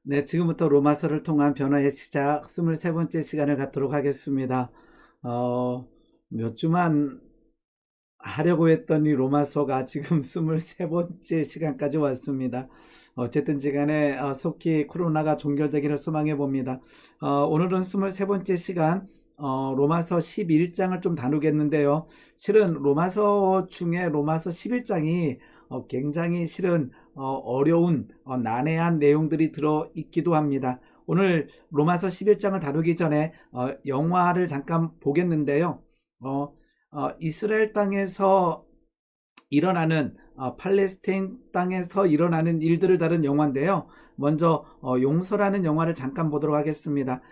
네, 지금부터 로마서를 통한 변화의 시작 23번째 시간을 갖도록 하겠습니다. 몇 주만 하려고 했더니 로마서가 지금 23번째 시간까지 왔습니다. 어쨌든 시간에 속히 코로나가 종결되기를 소망해 봅니다. 오늘은 23번째 시간 로마서 11장을 좀 다루겠는데요. 실은 로마서 중에 로마서 11장이 굉장히 실은 어려운 난해한 내용들이 들어 있기도 합니다. 오늘 로마서 11장을 다루기 전에 영화를 잠깐 보겠는데요. 이스라엘 땅에서 일어나는 팔레스타인 땅에서 일어나는 일들을 다룬 영화인데요. 먼저 용서라는 영화를 잠깐 보도록 하겠습니다.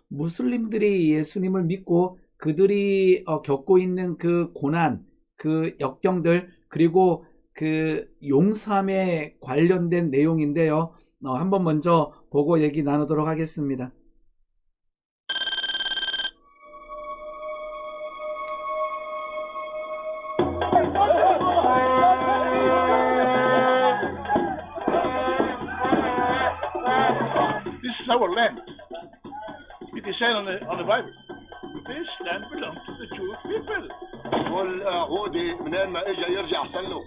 무슬림들이 예수님을 믿고 그들이 겪고 있는 그 고난, 그 역경들, 그리고 그 용서함에 관련된 내용인데요. 한번 먼저 보고 얘기 나누도록 하겠습니다. This is our land. It is said on the Bible. This land belongs to the Jewish people. والعودي منين ما اجى يرجع سلو.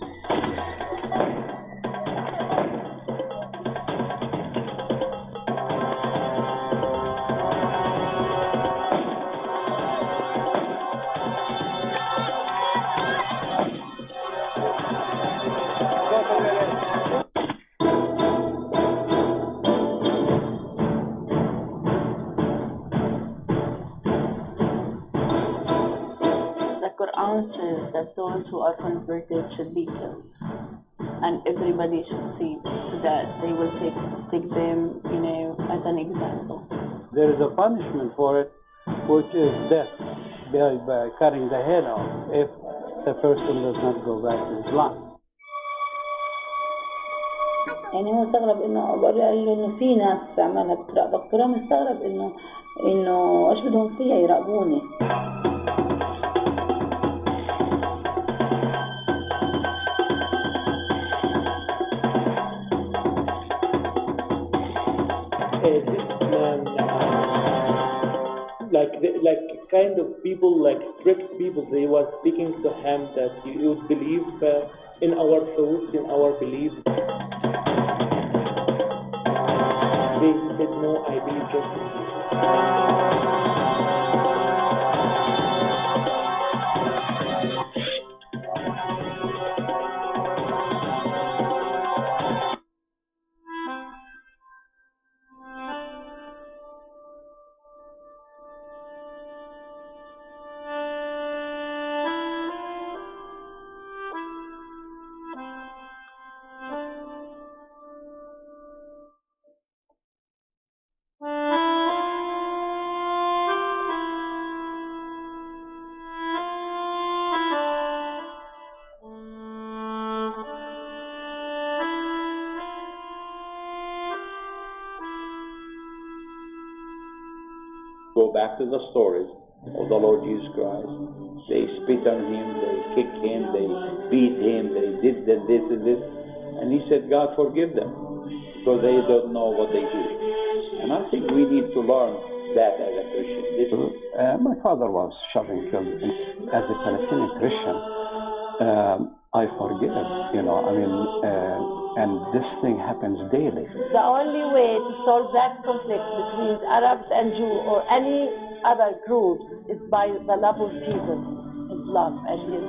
The Quran says that those who are converted should be killed, and everybody should see that they will take them, as an example. There is a punishment for it, which is death by cutting the head off if the person does not go back to Islam. يعني هو استغرب انه بقول له انه في ناس عمالها بتراقبك، ترى مستغرب انه ايش بدهم فيها يراقبوني. This man, like kind of people, like strict people, they were speaking to him that you would believe in our truth, in our belief. They said, no, I believe just in Jesus. Go back to the stories of the Lord Jesus Christ. They spit on him, they kicked him, they beat him, they did this and this. And he said, God forgive them, because they don't know what they do. And I think we need to learn that as a Christian. My father was shot and killed as a Palestinian Christian. I forgive, and this thing happens daily. The only way to solve that conflict between Arabs and Jews or any other group is by the love of Jesus, His love and His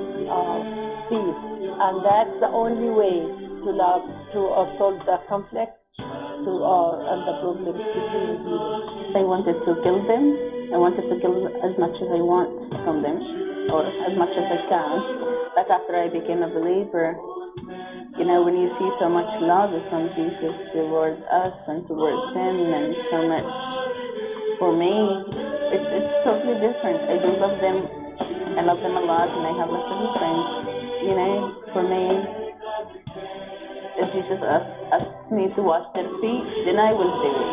peace. And that's the only way to solve the conflict and the problems between people. They wanted to kill them. I wanted to kill as much as I want from them, or as much as I can. But after I became a believer, when you see so much love from Jesus towards us and towards Him, and so much, for me, it's totally different. I do love them. I love them a lot, and I have lots of friends. For me, if Jesus asks me to wash their feet, then I will do it.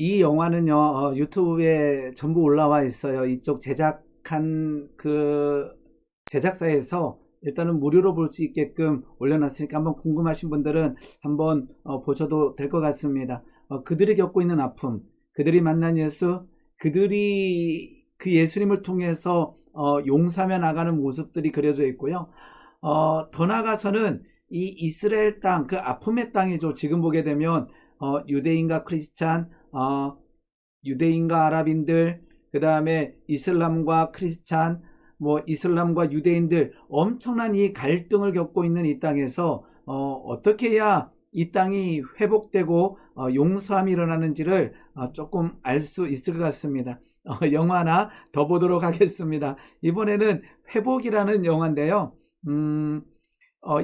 이 영화는요, 유튜브에 전부 올라와 있어요. 이쪽 제작한 그 제작사에서 일단은 무료로 볼 수 있게끔 올려놨으니까 한번 궁금하신 분들은 한번 보셔도 될 것 같습니다. 그들이 겪고 있는 아픔, 그들이 만난 예수, 그들이 그 예수님을 통해서 용서하며 나가는 모습들이 그려져 있고요. 더 나아가서는 이 이스라엘 땅, 그 아픔의 땅이죠. 지금 보게 되면 유대인과 크리스찬, 유대인과 아랍인들, 그 다음에 이슬람과 크리스찬, 뭐 이슬람과 유대인들, 엄청난 이 갈등을 겪고 있는 이 땅에서 어떻게 해야 이 땅이 회복되고 용서함이 일어나는지를 조금 알 수 있을 것 같습니다. 영화 하나 더 보도록 하겠습니다. 이번에는 회복이라는 영화인데요.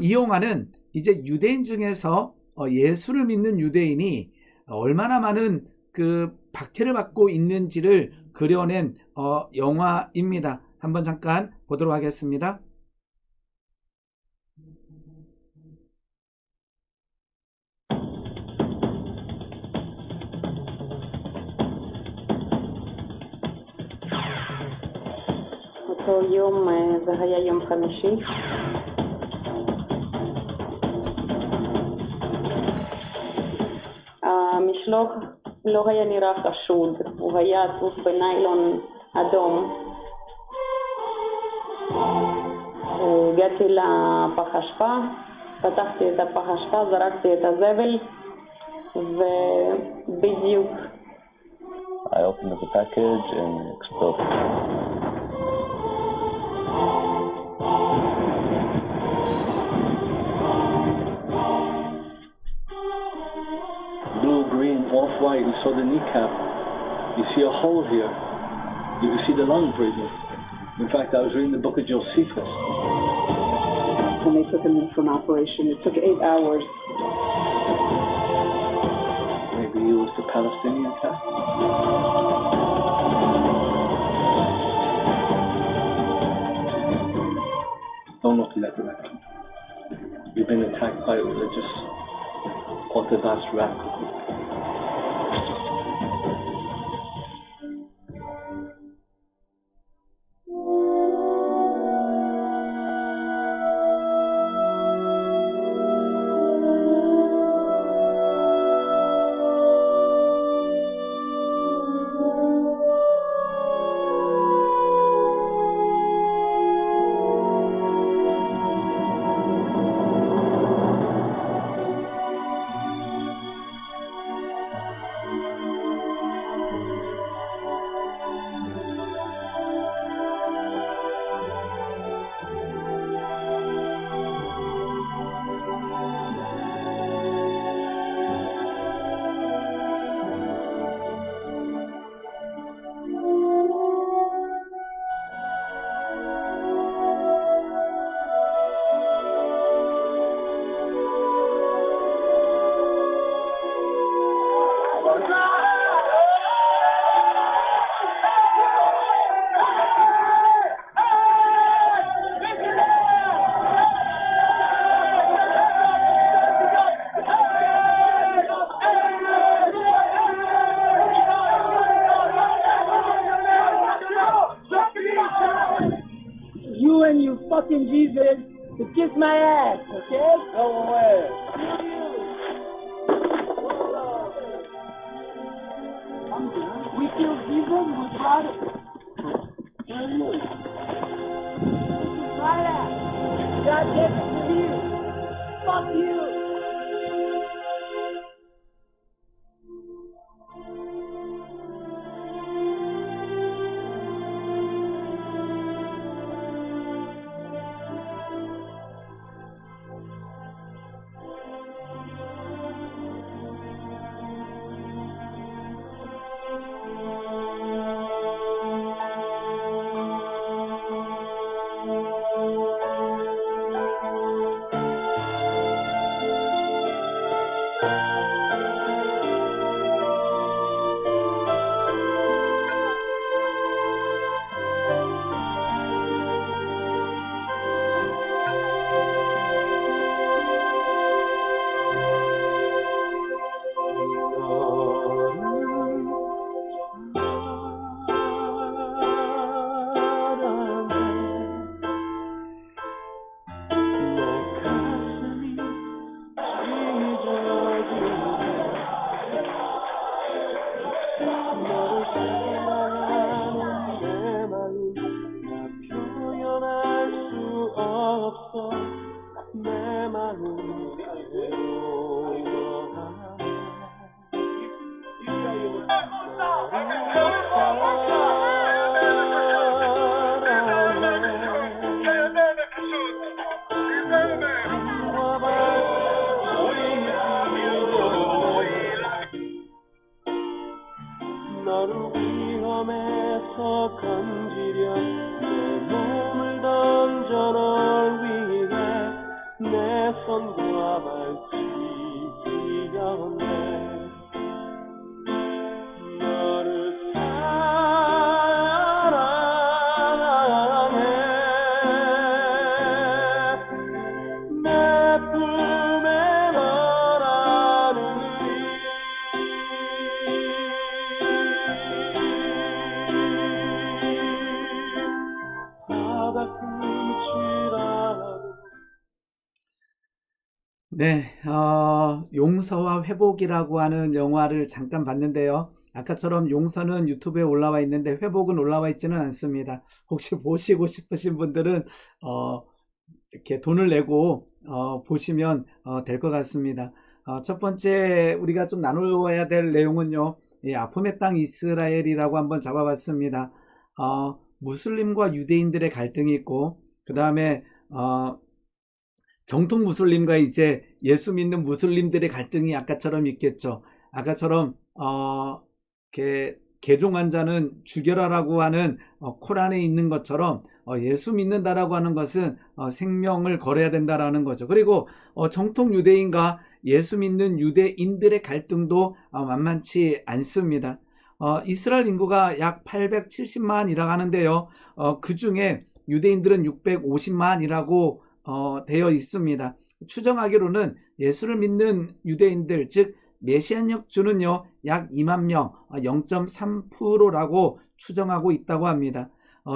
이 영화는 이제 유대인 중에서 예수를 믿는 유대인이 얼마나 많은 그 박해를 받고 있는지를 그려낸 영화입니다. 한번 잠깐 보도록 하겠습니다. אותו יום, זה היה יום חמישי. המשלוח לא היה נראה חשוד, הוא היה עטוף בניילון אדום. הגעתי לפח אשפה, פתחתי את הפח אשפה, זרקתי את הזבל, ובדיוק I opened up the package and exploded. Blue, green, off-white, you saw the kneecap. You see a hole here. You can see the lung breathing. In fact, I was reading the book of Josephus. When they took him in for an operation, it took 8 hours. Maybe he was the Palestinian cat. Don't look in that direction. You've been attacked by a religious Orthodox radical group. You and you fucking Jesus to kiss my ass, okay? Go away. We killed Jesus with blood. Where are you? This is my ass. God gave it to you. Fuck you. 나를 위험에서 건지려 내 몸을 던져 널 위해 내 손과 발치 뛰어내 너를 사랑해 내 품에 너라느니 바다 끝이라도 네, 용서와 회복이라고 하는 영화를 잠깐 봤는데요. 아까처럼 용서는 유튜브에 올라와 있는데 회복은 올라와 있지는 않습니다. 혹시 보시고 싶으신 분들은 이렇게 돈을 내고 보시면 될 것 같습니다. 첫 번째 우리가 좀 나누어야 될 내용은요. 아픔의 땅 이스라엘이라고 한번 잡아봤습니다. 무슬림과 유대인들의 갈등이 있고 그 다음에 정통 무슬림과 이제 예수 믿는 무슬림들의 갈등이 아까처럼 있겠죠. 아까처럼 개종한 자는 죽여라라고 하는 코란에 있는 것처럼 예수 믿는다라고 하는 것은 생명을 걸어야 된다라는 거죠. 그리고 정통 유대인과 예수 믿는 유대인들의 갈등도 만만치 않습니다. 이스라엘 인구가 약 870만이라고 하는데요. 그 중에 유대인들은 650만이라고 되어 있습니다. 추정하기로는 예수를 믿는 유대인들, 즉 메시안역 주는요 약 2만 명, 0.3%라고 추정하고 있다고 합니다.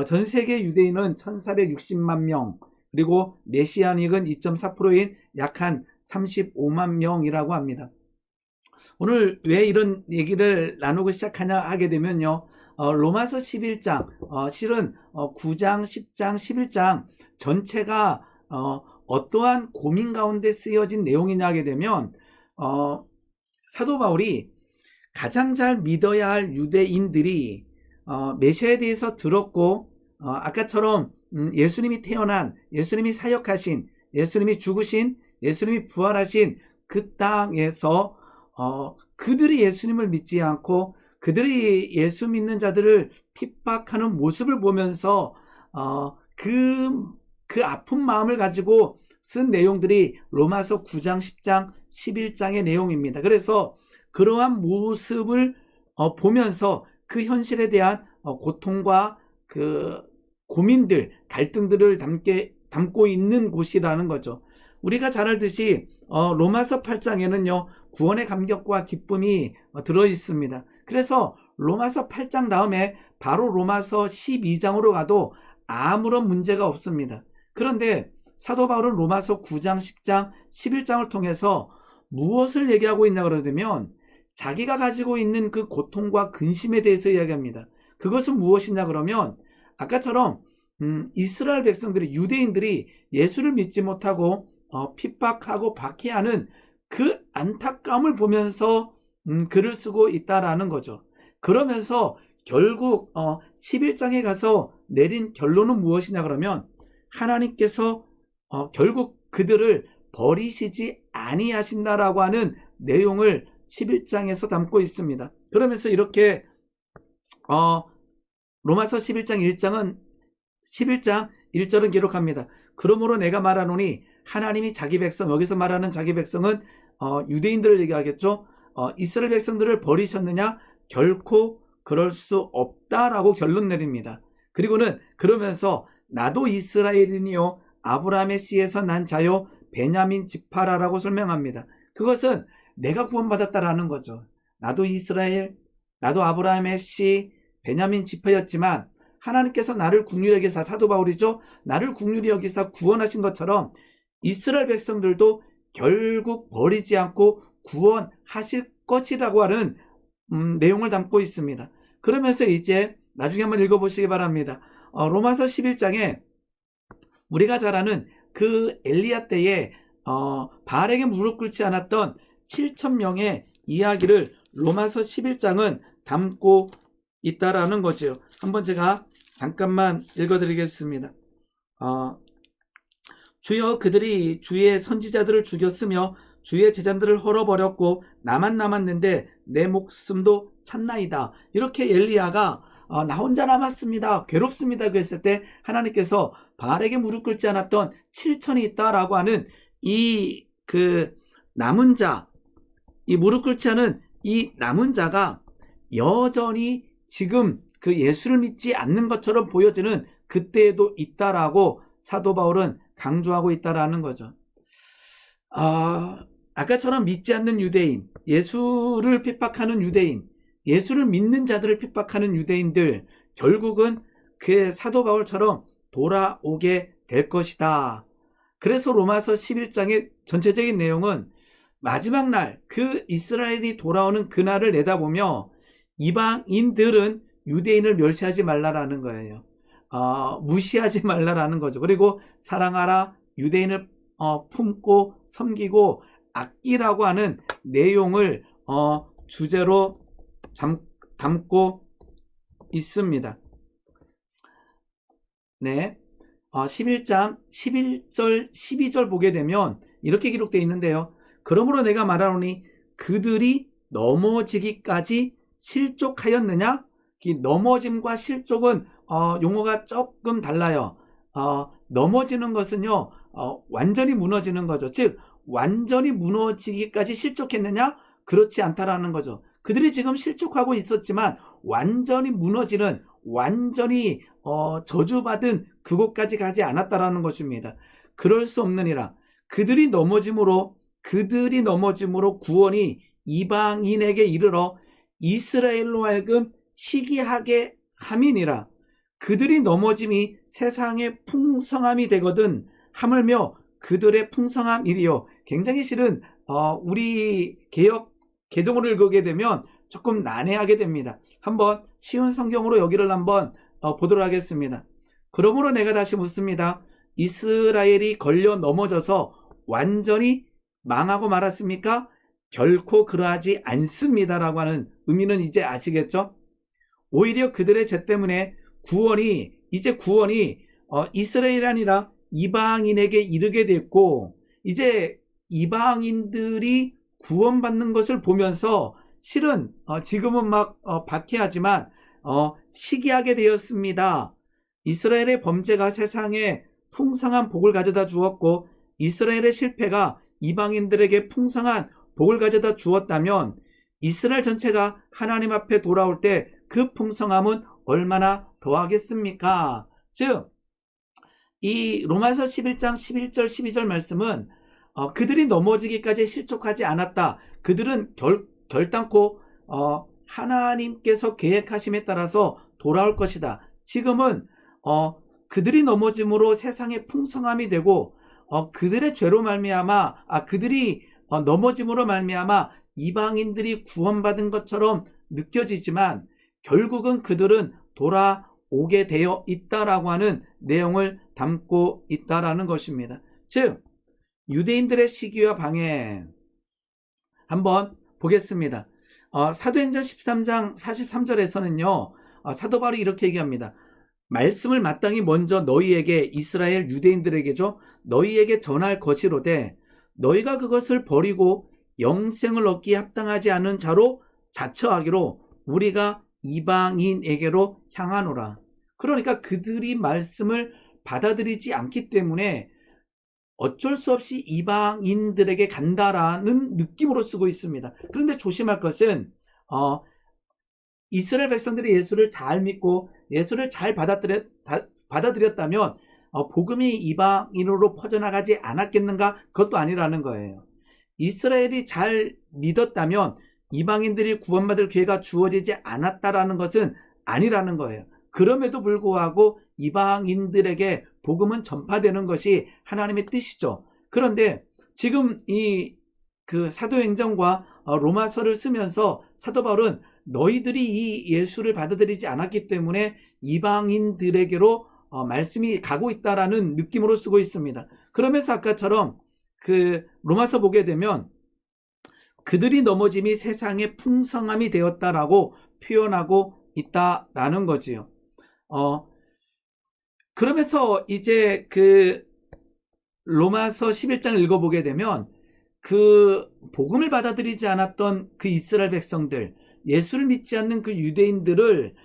전 세계 유대인은 1460만 명, 그리고 메시아닉은 2.4%인 약 한 35만 명이라고 합니다. 오늘 왜 이런 얘기를 나누고 시작하냐 하게 되면요, 로마서 11장, 실은 9장, 10장, 11장 전체가 어떠한 고민 가운데 쓰여진 내용이냐 하게 되면 사도 바울이 가장 잘 믿어야 할 유대인들이 메시아에 대해서 들었고 아까처럼 예수님이 태어난, 예수님이 사역하신, 예수님이 죽으신, 예수님이 부활하신 그 땅에서 그들이 예수님을 믿지 않고 그들이 예수 믿는 자들을 핍박하는 모습을 보면서 그 아픈 마음을 가지고 쓴 내용들이 로마서 9장, 10장, 11장의 내용입니다. 그래서 그러한 모습을 보면서 그 현실에 대한 고통과 그 고민들, 갈등들을 담고 있는 곳이라는 거죠. 우리가 잘 알듯이 로마서 8장에는요 구원의 감격과 기쁨이 들어 있습니다. 그래서 로마서 8장 다음에 바로 로마서 12장으로 가도 아무런 문제가 없습니다. 그런데 사도 바울은 로마서 9장, 10장, 11장을 통해서 무엇을 얘기하고 있냐 그러면 자기가 가지고 있는 그 고통과 근심에 대해서 이야기합니다. 그것은 무엇이냐 그러면 아까처럼 이스라엘 백성들이, 유대인들이 예수를 믿지 못하고 핍박하고 박해하는 그 안타까움을 보면서 글을 쓰고 있다라는 거죠. 그러면서 결국 11장에 가서 내린 결론은 무엇이냐 그러면 하나님께서 결국 그들을 버리시지 아니하신다라고 하는 내용을 11장에서 담고 있습니다. 그러면서 이렇게 로마서 11장 1절은 기록합니다. 그러므로 내가 말하노니 하나님이 자기 백성, 여기서 말하는 자기 백성은 유대인들을 얘기하겠죠. 이스라엘 백성들을 버리셨느냐? 결코 그럴 수 없다라고 결론 내립니다. 그리고는 그러면서 나도 이스라엘인이요 아브라함의 씨에서 난 자요 베냐민 지파라라고 설명합니다. 그것은 내가 구원받았다라는 거죠. 나도 이스라엘, 나도 아브라함의 씨 베냐민 지파였지만 하나님께서 나를 긍휼히 여기사, 사도 바울이죠, 나를 긍휼히 여기사 구원하신 것처럼 이스라엘 백성들도 결국 버리지 않고 구원하실 것이라고 하는 내용을 담고 있습니다. 그러면서 이제 나중에 한번 읽어보시기 바랍니다. 로마서 11장에 우리가 잘 아는 그 엘리야 때에 바알에게 무릎 꿇지 않았던 7,000명의 이야기를 로마서 11장은 담고 있다라는 거죠. 한번 제가 잠깐만 읽어드리겠습니다. 주여 그들이 주의 선지자들을 죽였으며 주의 제자들을 헐어버렸고 나만 남았는데 내 목숨도 찾나이다. 이렇게 엘리야가 나 혼자 남았습니다. 괴롭습니다. 그랬을 때 하나님께서 바알에게 무릎 꿇지 않았던 7천이 있다라고 하는 이 남은 자, 이 무릎 꿇지 않은 이 남은 자가 여전히 지금 그 예수를 믿지 않는 것처럼 보여지는 그때에도 있다라고 사도 바울은 강조하고 있다라는 거죠. 아까처럼 믿지 않는 유대인, 예수를 핍박하는 유대인, 예수를 믿는 자들을 핍박하는 유대인들, 결국은 그 사도 바울처럼 돌아오게 될 것이다. 그래서 로마서 11장의 전체적인 내용은 마지막 날, 그 이스라엘이 돌아오는 그날을 내다보며 이방인들은 유대인을 멸시하지 말라라는 거예요. 무시하지 말라라는 거죠. 그리고 사랑하라, 유대인을 품고 섬기고 아끼라고 하는 내용을 주제로 담고 있습니다. 네, 11장 11절 12절 보게 되면 이렇게 기록되어 있는데요. 그러므로 내가 말하노니 그들이 넘어지기까지 실족하였느냐? 이 넘어짐과 실족은 용어가 조금 달라요. 넘어지는 것은요, 완전히 무너지는 거죠. 즉 완전히 무너지기까지 실족했느냐? 그렇지 않다라는 거죠. 그들이 지금 실족하고 있었지만 완전히 무너지는, 완전히 저주받은 그곳까지 가지 않았다라는 것입니다. 그럴 수 없느니라. 그들이 넘어짐으로 구원이 이방인에게 이르러 이스라엘로 하여금 시기하게 함이니라. 그들이 넘어짐이 세상의 풍성함이 되거든 하물며 그들의 풍성함이리요. 굉장히 실은 우리 개정어를 읽게 되면 조금 난해하게 됩니다. 한번 쉬운 성경으로 여기를 한번 보도록 하겠습니다. 그러므로 내가 다시 묻습니다. 이스라엘이 걸려 넘어져서 완전히 망하고 말았습니까? 결코 그러하지 않습니다라고 하는 의미는 이제 아시겠죠? 오히려 그들의 죄 때문에 구원이 이스라엘이 아니라 이방인에게 이르게 됐고, 이제 이방인들이 구원받는 것을 보면서 실은 지금은 막 박해하지만 시기하게 되었습니다. 이스라엘의 범죄가 세상에 풍성한 복을 가져다 주었고 이스라엘의 실패가 이방인들에게 풍성한 복을 가져다 주었다면 이스라엘 전체가 하나님 앞에 돌아올 때 그 풍성함은 얼마나 더하겠습니까? 즉, 이 로마서 11장 11절 12절 말씀은 그들이 넘어지기까지 실족하지 않았다. 그들은 결단코 하나님께서 계획하심에 따라서 돌아올 것이다. 지금은 그들이 넘어짐으로 세상의 풍성함이 되고 그들의 죄로 말미암아 그들이 넘어짐으로 말미암아 이방인들이 구원받은 것처럼 느껴지지만 결국은 그들은 돌아오게 되어 있다라고 하는 내용을 담고 있다라는 것입니다. 즉 유대인들의 시기와 방해 한번 보겠습니다. 사도행전 13장 43절에서는요 사도 바울이 이렇게 얘기합니다. 말씀을 마땅히 먼저 너희에게, 이스라엘 유대인들에게죠, 너희에게 전할 것이로되 너희가 그것을 버리고 영생을 얻기에 합당하지 않은 자로 자처하기로 우리가 이방인에게로 향하노라. 그러니까 그들이 말씀을 받아들이지 않기 때문에 어쩔 수 없이 이방인들에게 간다라는 느낌으로 쓰고 있습니다. 그런데 조심할 것은 이스라엘 백성들이 예수를 잘 믿고 예수를 잘 받아들였다면 복음이 이방인으로 퍼져나가지 않았겠는가? 그것도 아니라는 거예요. 이스라엘이 잘 믿었다면 이방인들이 구원받을 기회가 주어지지 않았다라는 것은 아니라는 거예요. 그럼에도 불구하고 이방인들에게 복음은 전파되는 것이 하나님의 뜻이죠. 그런데 지금 그 사도행전과 로마서를 쓰면서 사도 바울은 너희들이 이 예수를 받아들이지 않았기 때문에 이방인들에게로 말씀이 가고 있다라는 느낌으로 쓰고 있습니다. 그러면서 아까처럼 그 로마서 보게 되면 그들이 넘어짐이 세상의 풍성함이 되었다라고 표현하고 있다라는 거지요. 그러면서 이제 그 로마서 11장을 읽어보게 되면 그 복음을 받아들이지 않았던 그 이스라엘 백성들, 예수를 믿지 않는 그 유대인들을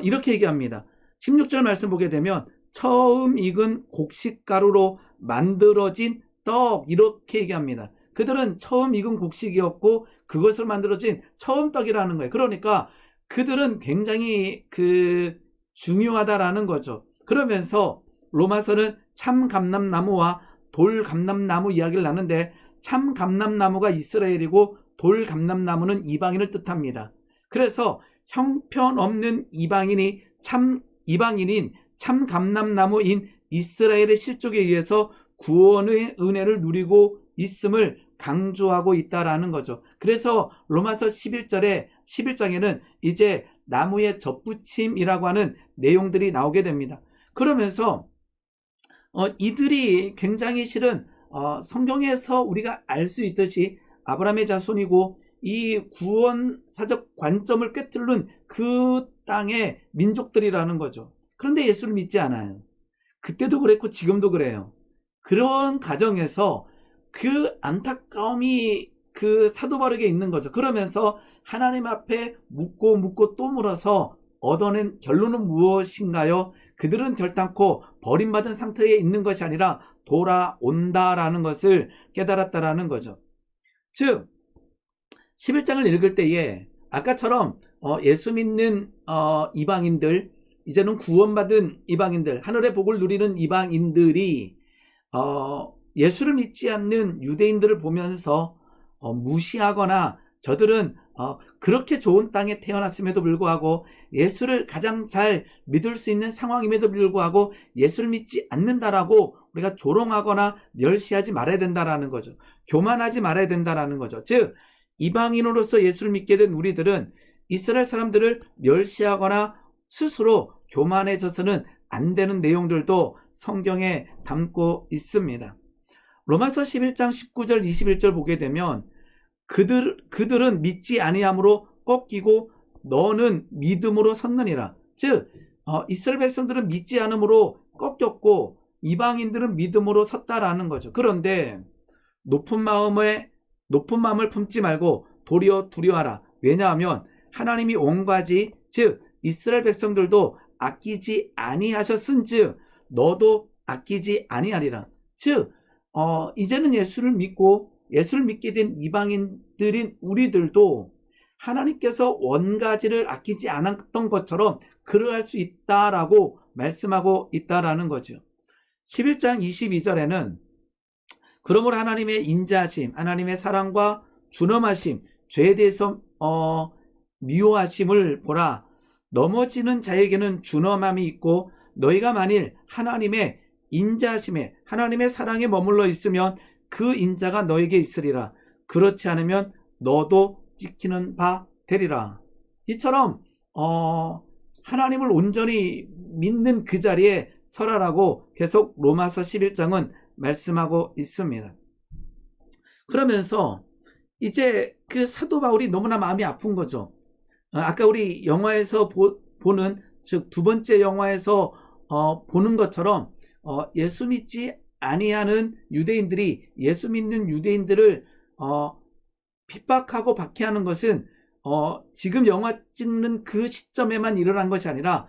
이렇게 얘기합니다. 16절 말씀 보게 되면 처음 익은 곡식가루로 만들어진 떡, 이렇게 얘기합니다. 그들은 처음 익은 곡식이었고 그것을 만들어진 처음 떡이라는 거예요. 그러니까 그들은 굉장히 중요하다라는 거죠. 그러면서 로마서는 참 감람나무와 돌 감람나무 이야기를 나누는데, 참 감람나무가 이스라엘이고 돌 감람나무는 이방인을 뜻합니다. 그래서 형편없는 이방인인 참 감람나무인 이스라엘의 실족에 의해서 구원의 은혜를 누리고 있음을 강조하고 있다라는 거죠. 그래서 로마서 11장에는 이제 나무의 접붙임이라고 하는 내용들이 나오게 됩니다. 그러면서 이들이 굉장히 실은 성경에서 우리가 알 수 있듯이 아브라함의 자손이고 이 구원사적 관점을 꿰뚫는 그 땅의 민족들이라는 거죠. 그런데 예수를 믿지 않아요. 그때도 그랬고 지금도 그래요. 그런 가정에서 그 안타까움이 그 사도 바울에게 있는 거죠. 그러면서 하나님 앞에 묻고 또 물어서 얻어낸 결론은 무엇인가요? 그들은 결단코 버림받은 상태에 있는 것이 아니라 돌아온다라는 것을 깨달았다라는 거죠. 즉 11장을 읽을 때에 아까처럼 예수 믿는 이방인들, 이제는 구원받은 이방인들, 하늘의 복을 누리는 이방인들이 예수를 믿지 않는 유대인들을 보면서 무시하거나, 저들은 그렇게 좋은 땅에 태어났음에도 불구하고 예수를 가장 잘 믿을 수 있는 상황임에도 불구하고 예수를 믿지 않는다라고 우리가 조롱하거나 멸시하지 말아야 된다라는 거죠. 교만하지 말아야 된다라는 거죠. 즉 이방인으로서 예수를 믿게 된 우리들은 이스라엘 사람들을 멸시하거나 스스로 교만해져서는 안 되는 내용들도 성경에 담고 있습니다. 로마서 11장 19절 21절 보게 되면 그들은 믿지 아니함으로 꺾이고 너는 믿음으로 섰느니라. 즉 이스라엘 백성들은 믿지 않음으로 꺾였고 이방인들은 믿음으로 섰다라는 거죠. 그런데 높은 마음을 품지 말고 도리어 두려워하라. 왜냐하면 하나님이 온 가지 즉 이스라엘 백성들도 아끼지 아니하셨은즉 너도 아끼지 아니하리라. 즉 이제는 예수를 믿게 된 이방인들인 우리들도 하나님께서 원가지를 아끼지 않았던 것처럼 그러할 수 있다라고 말씀하고 있다라는 거죠. 11장 22절에는 그러므로 하나님의 인자하심, 하나님의 사랑과 준엄하심, 죄에 대해서 미워하심을 보라. 넘어지는 자에게는 준엄함이 있고 너희가 만일 하나님의 인자하심에, 하나님의 사랑에 머물러 있으면 그 인자가 너에게 있으리라. 그렇지 않으면 너도 찍히는 바 되리라. 이처럼 하나님을 온전히 믿는 그 자리에 서라라고 계속 로마서 11장은 말씀하고 있습니다. 그러면서 이제 그 사도 바울이 너무나 마음이 아픈 거죠. 아까 우리 영화에서 보는, 즉 두 번째 영화에서 보는 것처럼 예수 믿지 아니하는 유대인들이 예수 믿는 유대인들을 핍박하고 박해하는 것은 지금 영화 찍는 그 시점에만 일어난 것이 아니라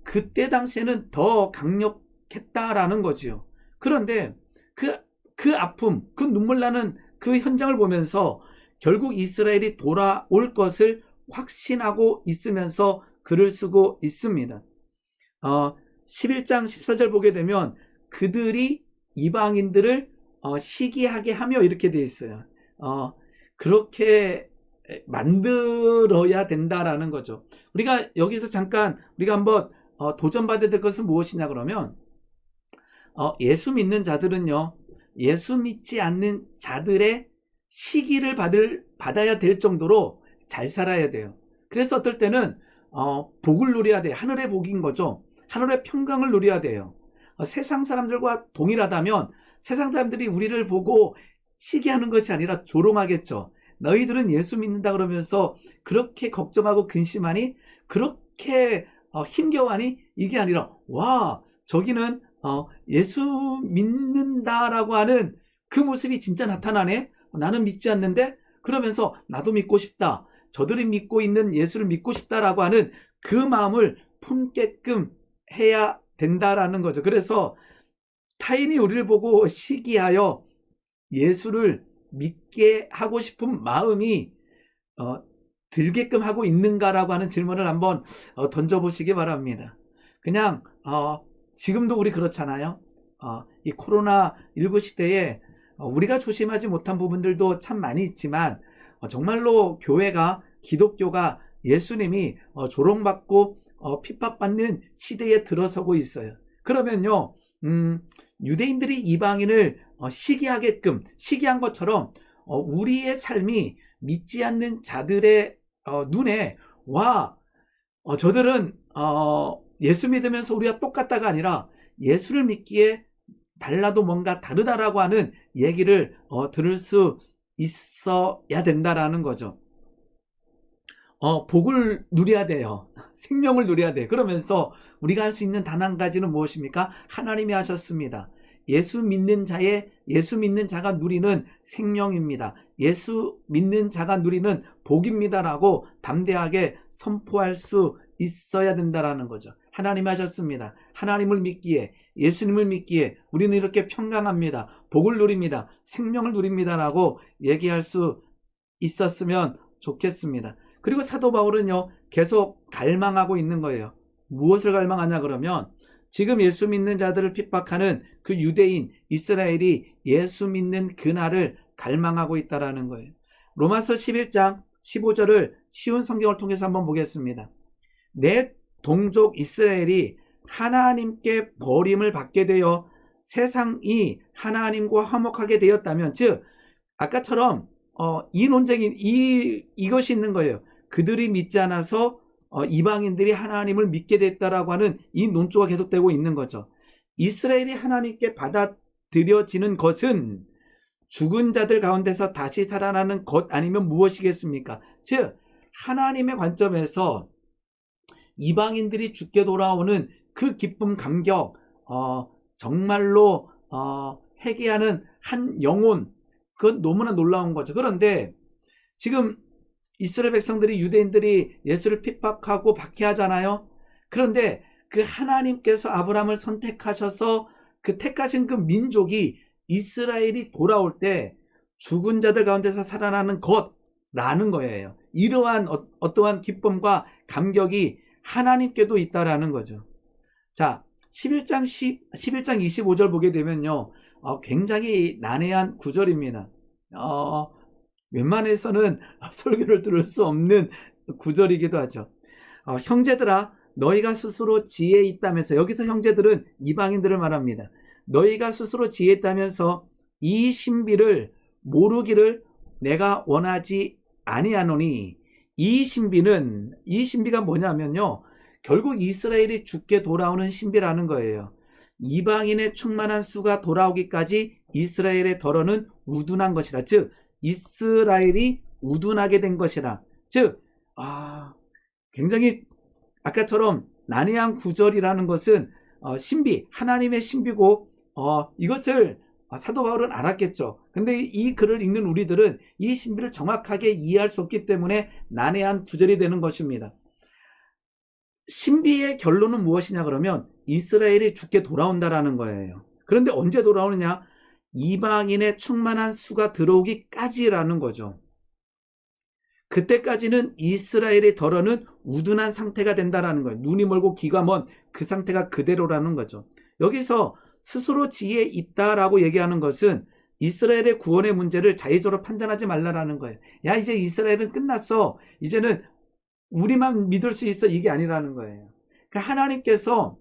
그때 당시에는 더 강력했다라는 거지요. 그런데 그 아픔, 그 눈물 나는 그 현장을 보면서 결국 이스라엘이 돌아올 것을 확신하고 있으면서 글을 쓰고 있습니다. 11장 14절 보게 되면 그들이 이방인들을 시기하게 하며 이렇게 되어 있어요. 그렇게 만들어야 된다라는 거죠. 우리가 여기서 잠깐 우리가 한번 도전받아야 될 것은 무엇이냐 그러면 예수 믿는 자들은요, 예수 믿지 않는 자들의 시기를 받아야 될 정도로 잘 살아야 돼요. 그래서 어떨 때는 복을 누려야 돼요. 하늘의 복인 거죠. 하늘의 평강을 누려야 돼요. 세상 사람들과 동일하다면 세상 사람들이 우리를 보고 시기하는 것이 아니라 조롱하겠죠. 너희들은 예수 믿는다 그러면서 그렇게 걱정하고 근심하니, 그렇게 힘겨워하니, 이게 아니라 와, 저기는 예수 믿는다라고 하는 그 모습이 진짜 나타나네. 나는 믿지 않는데? 그러면서 나도 믿고 싶다. 저들이 믿고 있는 예수를 믿고 싶다라고 하는 그 마음을 품게끔 해야 된다라는 거죠. 그래서 타인이 우리를 보고 시기하여 예수를 믿게 하고 싶은 마음이 들게끔 하고 있는가라고 하는 질문을 한번 던져보시기 바랍니다. 그냥 지금도 우리 그렇잖아요. 이 코로나19 시대에 우리가 조심하지 못한 부분들도 참 많이 있지만 정말로 교회가, 기독교가, 예수님이 조롱받고 핍박받는 시대에 들어서고 있어요. 그러면요, 유대인들이 이방인을 시기한 것처럼 우리의 삶이 믿지 않는 자들의 눈에 저들은 예수 믿으면서 우리가 똑같다가 아니라 예수를 믿기에 달라도 뭔가 다르다라고 하는 얘기를 들을 수 있어야 된다라는 거죠. 복을 누려야 돼요. 생명을 누려야 돼. 그러면서 우리가 할 수 있는 단 한 가지는 무엇입니까? 하나님이 하셨습니다. 예수 믿는 자가 누리는 생명입니다. 예수 믿는 자가 누리는 복입니다라고 담대하게 선포할 수 있어야 된다라는 거죠. 하나님이 하셨습니다. 하나님을 믿기에, 예수님을 믿기에 우리는 이렇게 평강합니다. 복을 누립니다. 생명을 누립니다라고 얘기할 수 있었으면 좋겠습니다. 그리고 사도 바울은요, 계속 갈망하고 있는 거예요. 무엇을 갈망하냐 그러면 지금 예수 믿는 자들을 핍박하는 그 유대인, 이스라엘이 예수 믿는 그날을 갈망하고 있다라는 거예요. 로마서 11장 15절을 쉬운 성경을 통해서 한번 보겠습니다. 내 동족 이스라엘이 하나님께 버림을 받게 되어 세상이 하나님과 화목하게 되었다면, 즉 아까처럼 이 논쟁이 이것이 있는 거예요. 그들이 믿지 않아서 이방인들이 하나님을 믿게 됐다라고 하는 이 논조가 계속되고 있는 거죠. 이스라엘이 하나님께 받아들여지는 것은 죽은 자들 가운데서 다시 살아나는 것 아니면 무엇이겠습니까? 즉 하나님의 관점에서 이방인들이 죽게 돌아오는 그 기쁨, 감격, 정말로 회개하는 한 영혼, 그건 너무나 놀라운 거죠. 그런데 지금 이스라엘 백성들이, 유대인들이 예수를 핍박하고 박해하잖아요. 그런데 그 하나님께서 아브라함을 선택하셔서 그 택하신 그 민족이 이스라엘이 돌아올 때 죽은 자들 가운데서 살아나는 것라는 거예요. 이러한 어떠한 기쁨과 감격이 하나님께도 있다라는 거죠. 자, 11장 25절 보게 되면요, 굉장히 난해한 구절입니다. 웬만해서는 설교를 들을 수 없는 구절이기도 하죠. 형제들아, 너희가 스스로 지혜 있다면서, 여기서 형제들은 이방인들을 말합니다. 너희가 스스로 지혜 있다면서 이 신비를 모르기를 내가 원하지 아니하노니, 이 신비가 뭐냐면요, 결국 이스라엘이 죽게 돌아오는 신비라는 거예요. 이방인의 충만한 수가 돌아오기까지 이스라엘의 덜어는 우둔한 것이다. 즉 이스라엘이 우둔하게 된 것이라. 즉 굉장히 아까처럼 난해한 구절이라는 것은 신비, 하나님의 신비고 이것을 사도 바울은 알았겠죠. 근데 이 글을 읽는 우리들은 이 신비를 정확하게 이해할 수 없기 때문에 난해한 구절이 되는 것입니다. 신비의 결론은 무엇이냐 그러면 이스라엘이 죽게 돌아온다라는 거예요. 그런데 언제 돌아오느냐? 이방인의 충만한 수가 들어오기까지라는 거죠. 그때까지는 이스라엘의 덜어는 우둔한 상태가 된다라는 거예요. 눈이 멀고 귀가 먼 그 상태가 그대로라는 거죠. 여기서 스스로 지혜 있다라고 얘기하는 것은 이스라엘의 구원의 문제를 자의적으로 판단하지 말라라는 거예요. 야, 이제 이스라엘은 끝났어. 이제는 우리만 믿을 수 있어. 이게 아니라는 거예요. 그러니까 하나님께서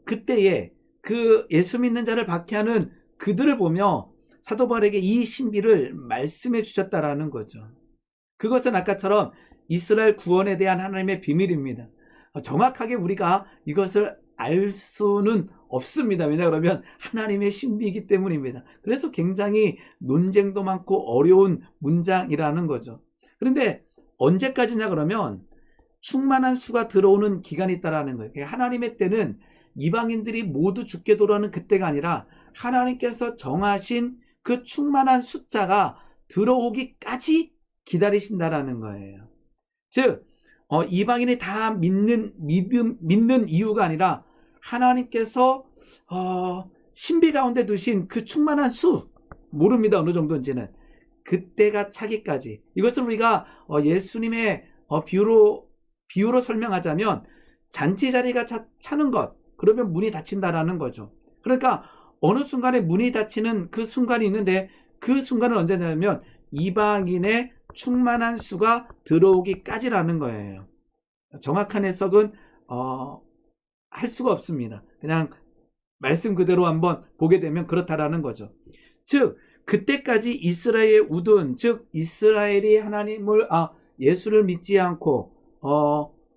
그때에 그 예수 믿는 자를 박해하는 그들을 보며 사도 바울에게 이 신비를 말씀해 주셨다라는 거죠. 그것은 아까처럼 이스라엘 구원에 대한 하나님의 비밀입니다. 정확하게 우리가 이것을 알 수는 없습니다. 왜냐 그러면 하나님의 신비이기 때문입니다. 그래서 굉장히 논쟁도 많고 어려운 문장이라는 거죠. 그런데 언제까지냐 그러면 충만한 수가 들어오는 기간이 있다라는 거예요. 하나님의 때는 이방인들이 모두 죽게 돌아오는 그때가 아니라 하나님께서 정하신 그 충만한 숫자가 들어오기까지 기다리신다라는 거예요. 즉 이방인이 다 믿는 이유가 아니라 하나님께서 신비 가운데 두신 그 충만한 수, 모릅니다 어느 정도인지는, 그때가 차기까지. 이것을 우리가 예수님의 비유로 설명하자면 잔치 자리가 차는 것, 그러면 문이 닫힌다라는 거죠. 그러니까 어느 순간에 문이 닫히는 그 순간이 있는데, 그 순간은 언제냐면 이방인의 충만한 수가 들어오기까지라는 거예요. 정확한 해석은 할 수가 없습니다. 그냥 말씀 그대로 한번 보게 되면 그렇다라는 거죠. 즉 그때까지 이스라엘의 우둔, 즉 이스라엘이 예수를 믿지 않고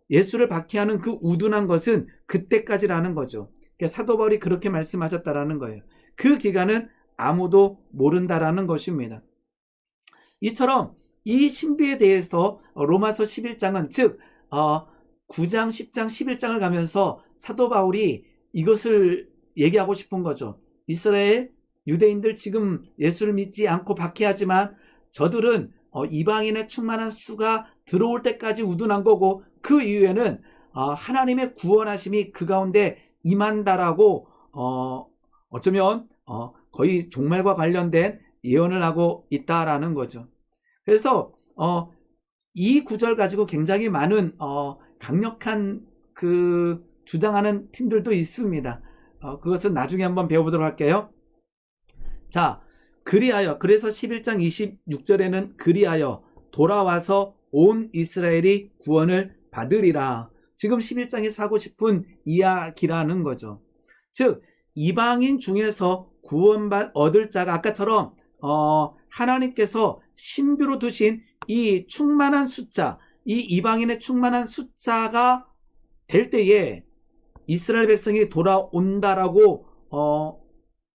예수를 박해하는 그 우둔한 것은 그때까지라는 거죠. 그러니까 사도 바울이 그렇게 말씀하셨다라는 거예요. 그 기간은 아무도 모른다라는 것입니다. 이처럼 이 신비에 대해서 로마서 11장은 즉 9장, 10장, 11장을 가면서 사도 바울이 이것을 얘기하고 싶은 거죠. 이스라엘 유대인들 지금 예수를 믿지 않고 박해하지만 저들은 이방인의 충만한 수가 들어올 때까지 우둔한 거고, 그 이후에는 하나님의 구원하심이 그 가운데 임한다라고 어쩌면 거의 종말과 관련된 예언을 하고 있다라는 거죠. 그래서 이 구절 가지고 굉장히 많은 강력한 그 주장하는 팀들도 있습니다. 그것은 나중에 한번 배워보도록 할게요. 자, 그래서 11장 26절에는 그리하여 돌아와서 온 이스라엘이 구원을 받으리라. 지금 11장에서 하고 싶은 이야기라는 거죠. 즉 이방인 중에서 얻을 자가 아까처럼 하나님께서 신비로 두신 이 충만한 숫자, 이 이방인의 충만한 숫자가 될 때에 이스라엘 백성이 돌아온다라고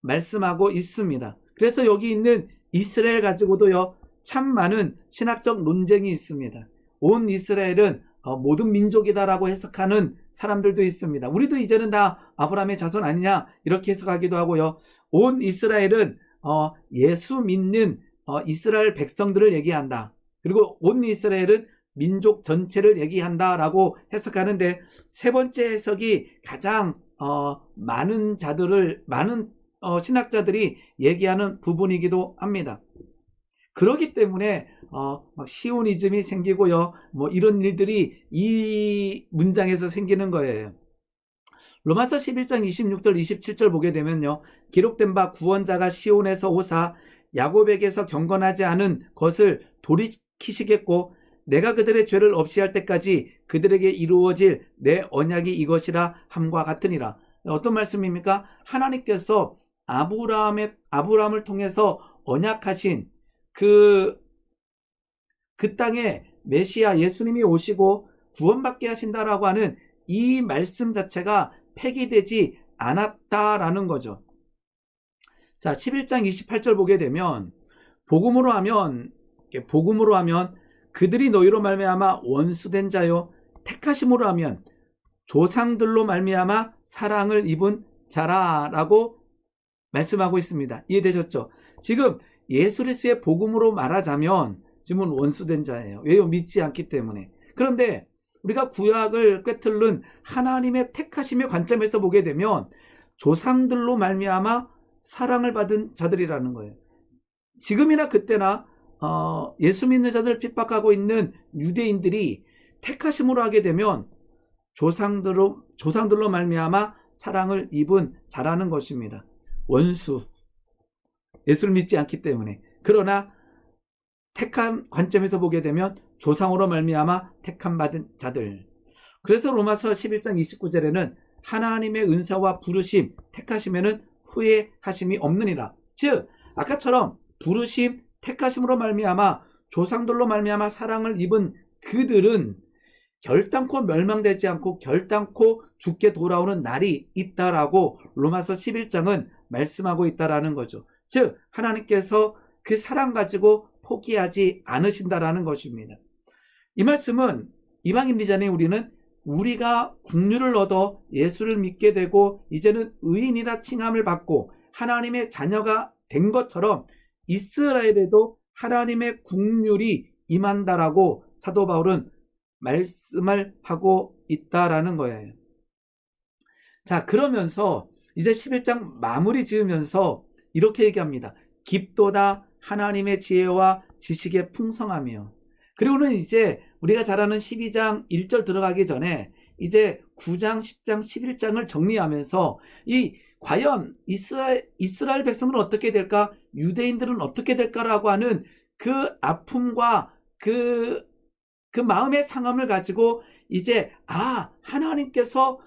말씀하고 있습니다. 그래서 여기 있는 이스라엘 가지고도요 참 많은 신학적 논쟁이 있습니다. 온 이스라엘은 모든 민족이다라고 해석하는 사람들도 있습니다. 우리도 이제는 다 아브라함의 자손 아니냐 이렇게 해석하기도 하고요. 온 이스라엘은 예수 믿는 이스라엘 백성들을 얘기한다. 그리고 온 이스라엘은 민족 전체를 얘기한다라고 해석하는데, 세 번째 해석이 가장 많은 신학자들이 얘기하는 부분이기도 합니다. 그렇기 때문에 막 시오니즘이 생기고요, 뭐 이런 일들이 이 문장에서 생기는 거예요. 로마서 11장 26절 27절 보게 되면요, 기록된 바 구원자가 시온에서 오사 야곱에게서 경건하지 않은 것을 돌이키시겠고 내가 그들의 죄를 없이 할 때까지 그들에게 이루어질 내 언약이 이것이라 함과 같으니라. 어떤 말씀입니까? 하나님께서 아브라함을 통해서 언약하신 그 땅에 메시아 예수님이 오시고 구원받게 하신다라고 하는 이 말씀 자체가 폐기되지 않았다라는 거죠. 자, 11장 28절 보게 되면 복음으로 하면 그들이 너희로 말미암아 원수된 자요, 택하심으로 하면 조상들로 말미암아 사랑을 입은 자라라고 말씀하고 있습니다. 이해되셨죠? 지금 예수 그리스도의 복음으로 말하자면 지금은 원수된 자예요. 왜요? 믿지 않기 때문에. 그런데 우리가 구약을 꿰뚫는 하나님의 택하심의 관점에서 보게 되면 조상들로 말미암아 사랑을 받은 자들이라는 거예요. 지금이나 그때나 예수 믿는 자들을 핍박하고 있는 유대인들이 택하심으로 하게 되면 조상들로 말미암아 사랑을 입은 자라는 것입니다. 원수, 예수를 믿지 않기 때문에. 그러나 택한 관점에서 보게 되면 조상으로 말미암아 택함 받은 자들. 그래서 로마서 11장 29절에는 하나님의 은사와 부르심 택하시면은 후회하심이 없느니라. 즉 아까처럼 부르심 택하심으로 말미암아 조상들로 말미암아 사랑을 입은 그들은 결단코 멸망되지 않고 결단코 죽게 돌아오는 날이 있다라고 로마서 11장은 말씀하고 있다라는 거죠. 즉 하나님께서 그 사랑 가지고 포기하지 않으신다라는 것입니다. 이 말씀은 이방인이잖아요. 우리가 국류를 얻어 예수를 믿게 되고 이제는 의인이라 칭함을 받고 하나님의 자녀가 된 것처럼 이스라엘에도 하나님의 국률이 임한다라고 사도 바울은 말씀을 하고 있다라는 거예요. 자, 그러면서 이제 11장 마무리 지으면서 이렇게 얘기합니다. 깊도다 하나님의 지혜와 지식의 풍성함이요. 그리고는 이제 우리가 잘 아는 12장 1절 들어가기 전에 이제 9장, 10장, 11장을 정리하면서 이 과연 이스라엘 백성들은 어떻게 될까? 유대인들은 어떻게 될까라고 하는 그 아픔과 그 마음의 상함을 가지고 이제 하나님께서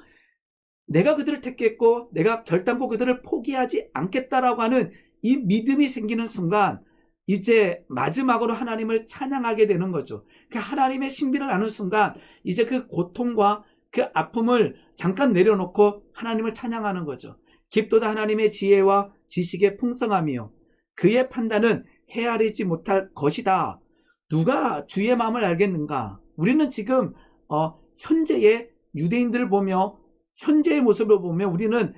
내가 그들을 택했고 내가 결단코 그들을 포기하지 않겠다라고 하는 이 믿음이 생기는 순간 이제 마지막으로 하나님을 찬양하게 되는 거죠. 그 하나님의 신비를 아는 순간 이제 그 고통과 그 아픔을 잠깐 내려놓고 하나님을 찬양하는 거죠. 깊도다 하나님의 지혜와 지식의 풍성함이요. 그의 판단은 헤아리지 못할 것이다. 누가 주의 마음을 알겠는가? 우리는 지금 현재의 유대인들을 보며 현재의 모습을 보며 우리는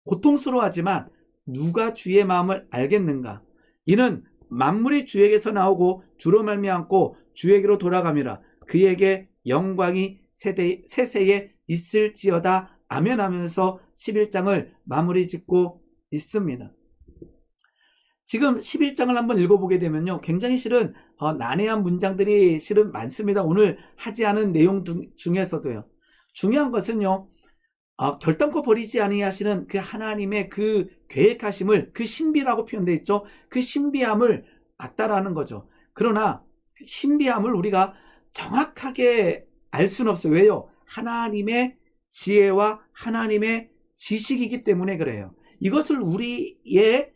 고통스러워하지만 누가 주의 마음을 알겠는가? 이는 만물이 주에게서 나오고 주로 말미암고 주에게로 돌아가미라. 그에게 영광이 세세에 있을지어다. 아멘 하면서 11장을 마무리 짓고 있습니다. 지금 11장을 한번 읽어보게 되면요, 굉장히 실은 난해한 문장들이 실은 많습니다. 오늘 하지 않은 내용 중에서도요. 중요한 것은요, 결단코 버리지 아니하시는 그 하나님의 그 계획하심을, 그 신비라고 표현되어 있죠. 그 신비함을 맞다라는 거죠. 그러나 신비함을 우리가 정확하게 알 수는 없어요. 왜요? 하나님의 지혜와 하나님의 지식이기 때문에 그래요. 이것을 우리의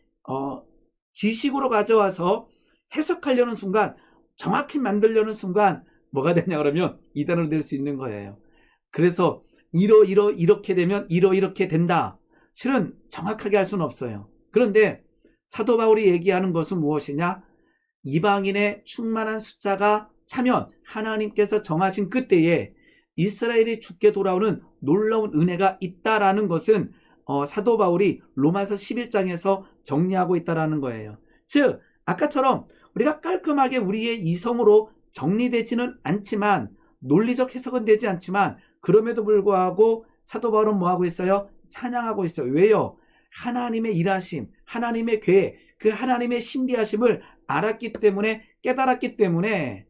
지식으로 가져와서 해석하려는 순간, 정확히 만들려는 순간 뭐가 되냐 그러면 이단으로 될 수 있는 거예요. 그래서 이렇게 되면 이렇게 된다. 실은 정확하게 할 수는 없어요. 그런데 사도 바울이 얘기하는 것은 무엇이냐? 이방인의 충만한 숫자가 차면 하나님께서 정하신 그때에 이스라엘이 죽게 돌아오는 놀라운 은혜가 있다라는 것은 사도 바울이 로마서 11장에서 정리하고 있다라는 거예요. 즉 아까처럼 우리가 깔끔하게 우리의 이성으로 정리되지는 않지만, 논리적 해석은 되지 않지만, 그럼에도 불구하고 사도 바울은 뭐하고 있어요? 찬양하고 있어요. 왜요? 하나님의 일하심, 하나님의 계획, 그 하나님의 신비하심을 알았기 때문에, 깨달았기 때문에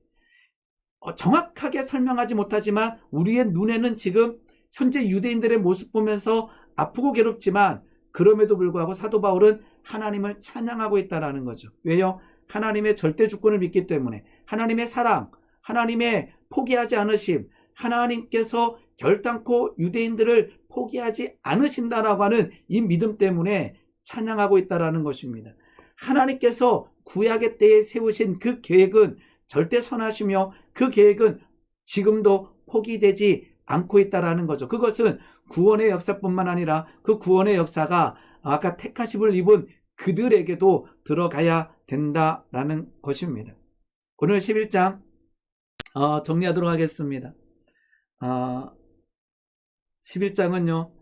정확하게 설명하지 못하지만 우리의 눈에는 지금 현재 유대인들의 모습 보면서 아프고 괴롭지만, 그럼에도 불구하고 사도 바울은 하나님을 찬양하고 있다는 거죠. 왜요? 하나님의 절대 주권을 믿기 때문에, 하나님의 사랑, 하나님의 포기하지 않으심, 하나님께서 결단코 유대인들을 포기하지 않으신다라고 하는 이 믿음 때문에 찬양하고 있다는 것입니다. 하나님께서 구약의 때에 세우신 그 계획은 절대 선하시며 그 계획은 지금도 포기되지 않고 있다는 거죠. 그것은 구원의 역사뿐만 아니라 그 구원의 역사가 아까 택하심을 입은 그들에게도 들어가야 된다라는 것입니다. 오늘 11장 정리하도록 하겠습니다. 11장은요,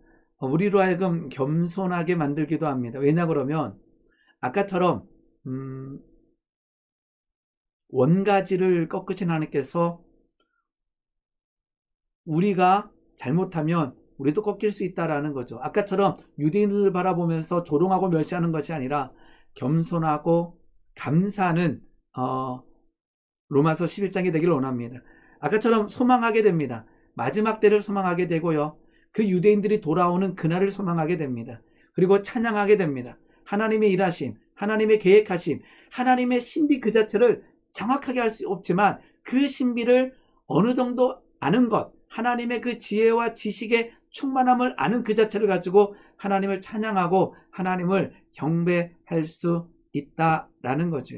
우리로 하여금 겸손하게 만들기도 합니다. 왜냐 그러면 아까처럼 원가지를 꺾으신 하나님께서 우리가 잘못하면 우리도 꺾일 수 있다라는 거죠. 아까처럼 유대인을 바라보면서 조롱하고 멸시하는 것이 아니라 겸손하고 감사하는 로마서 11장이 되기를 원합니다. 아까처럼 소망하게 됩니다. 마지막 때를 소망하게 되고요. 그 유대인들이 돌아오는 그날을 소망하게 됩니다. 그리고 찬양하게 됩니다. 하나님의 일하심, 하나님의 계획하심, 하나님의 신비 그 자체를 정확하게 할 수 없지만 그 신비를 어느 정도 아는 것, 하나님의 그 지혜와 지식의 충만함을 아는 그 자체를 가지고 하나님을 찬양하고 하나님을 경배할 수 있다라는 거죠.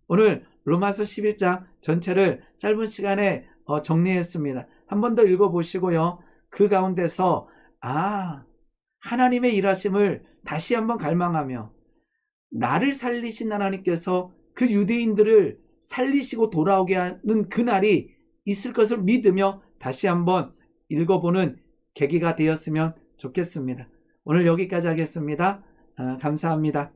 오늘 로마서 11장 전체를 짧은 시간에 정리했습니다. 한 번 더 읽어보시고요. 그 가운데서 하나님의 일하심을 다시 한번 갈망하며 나를 살리신 하나님께서 그 유대인들을 살리시고 돌아오게 하는 그날이 있을 것을 믿으며 다시 한번 읽어보는 계기가 되었으면 좋겠습니다. 오늘 여기까지 하겠습니다. 감사합니다.